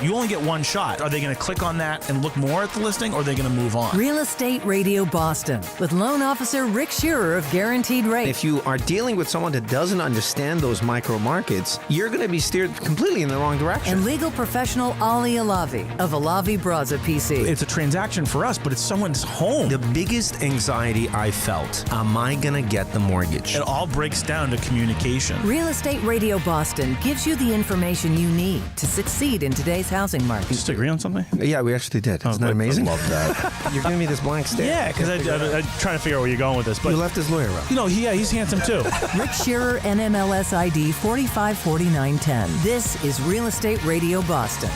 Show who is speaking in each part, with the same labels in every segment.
Speaker 1: You only get one shot. Are they going to click on that and look more at the listing, or are they going to move on?
Speaker 2: Real Estate Radio Boston with loan officer Rick Scherer of Guaranteed Rate.
Speaker 3: If you are dealing with someone that doesn't understand those micro markets, you're going to be steered completely in the wrong direction.
Speaker 2: And legal professional Ali Alavi of Alavi Braza PC.
Speaker 1: It's a transaction for us, but it's someone's home.
Speaker 3: The biggest anxiety I felt, am I going to get the mortgage?
Speaker 1: It all breaks down to communication.
Speaker 2: Real Estate Radio Boston gives you the information you need to succeed in today's housing market.
Speaker 1: Just agree on something?
Speaker 3: Yeah, we actually did. Isn't that amazing?
Speaker 1: I love that.
Speaker 3: You're giving me this blank stare.
Speaker 1: Yeah, because I'm trying to figure out where you're going with this. But
Speaker 3: you left his lawyer out.
Speaker 1: He's handsome too.
Speaker 2: Rick Scherer, NMLS ID 454910. This is Real Estate Radio Boston.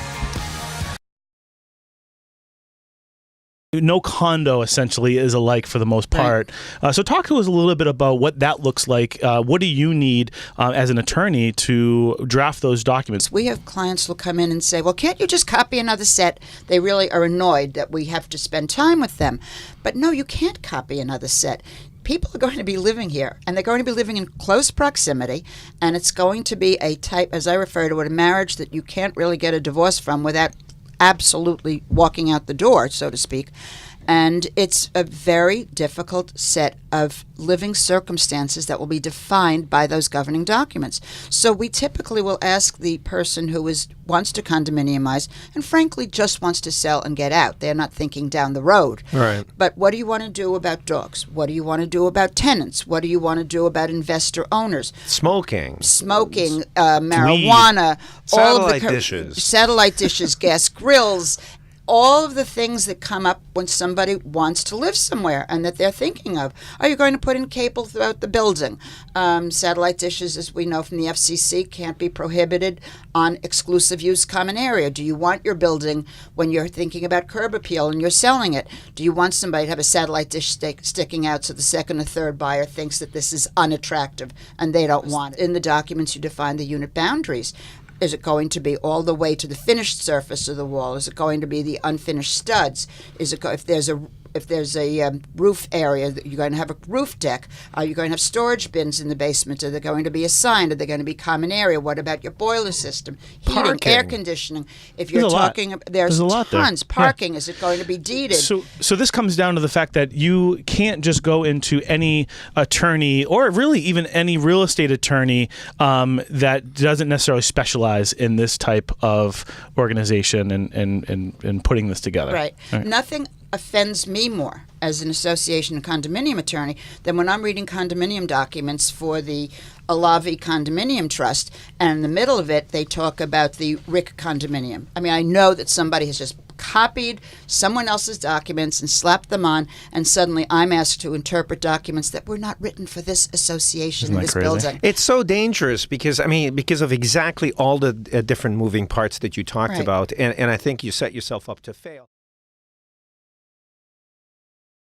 Speaker 1: No condo essentially is alike for the most part. So talk to us a little bit about what that looks like. What do you need as an attorney to draft those documents?
Speaker 4: We have clients who'll come in and say, well, can't you just copy another set? They really are annoyed that we have to spend time with them. But no, you can't copy another set. People are going to be living here, and they're going to be living in close proximity, and it's going to be a type, as I refer to it, a marriage that you can't really get a divorce from without absolutely walking out the door, so to speak. And it's a very difficult set of living circumstances that will be defined by those governing documents. So we typically will ask the person who wants to condominiumize and frankly just wants to sell and get out. They're not thinking down the road.
Speaker 3: Right.
Speaker 4: But what do you want to do about dogs? What do you want to do about tenants? What do you want to do about investor owners?
Speaker 3: Smoking,
Speaker 4: marijuana,
Speaker 3: satellite dishes,
Speaker 4: gas grills, all of the things that come up when somebody wants to live somewhere and that they're thinking of. Are you going to put in cable throughout the building? Satellite dishes, as we know from the FCC, can't be prohibited on exclusive use common area. Do you want your building, when you're thinking about curb appeal and you're selling it, do you want somebody to have a satellite dish sticking out so the second or third buyer thinks that this is unattractive and they don't want it? In the documents, you define the unit boundaries. Is it going to be all the way to the finished surface of the wall? Is it going to be the unfinished studs? If there's a roof area, you're going to have a roof deck. Are you going to have storage bins in the basement? Are they going to be assigned? Are they going to be common area? What about your boiler system? Heating,
Speaker 3: Parking.
Speaker 4: air conditioning. If you're talking, there's
Speaker 1: a lot
Speaker 4: tons.
Speaker 1: there.
Speaker 4: Parking.
Speaker 1: Yeah.
Speaker 4: Is it going to be deeded?
Speaker 1: So this comes down to the fact that you can't just go into any attorney or really even any real estate attorney that doesn't necessarily specialize in this type of organization and putting this together.
Speaker 4: Right. Nothing offends me more as an association and condominium attorney than when I'm reading condominium documents for the Alavi Condominium Trust, and in the middle of it they talk about the Rick condominium. I mean, I know that somebody has just copied someone else's documents and slapped them on, and suddenly I'm asked to interpret documents that were not written for this association,
Speaker 1: Isn't that
Speaker 4: this
Speaker 1: crazy?
Speaker 4: building.
Speaker 3: It's so dangerous because of exactly all the different moving parts that you talked
Speaker 4: Right.
Speaker 3: about, and I think you set yourself up to fail.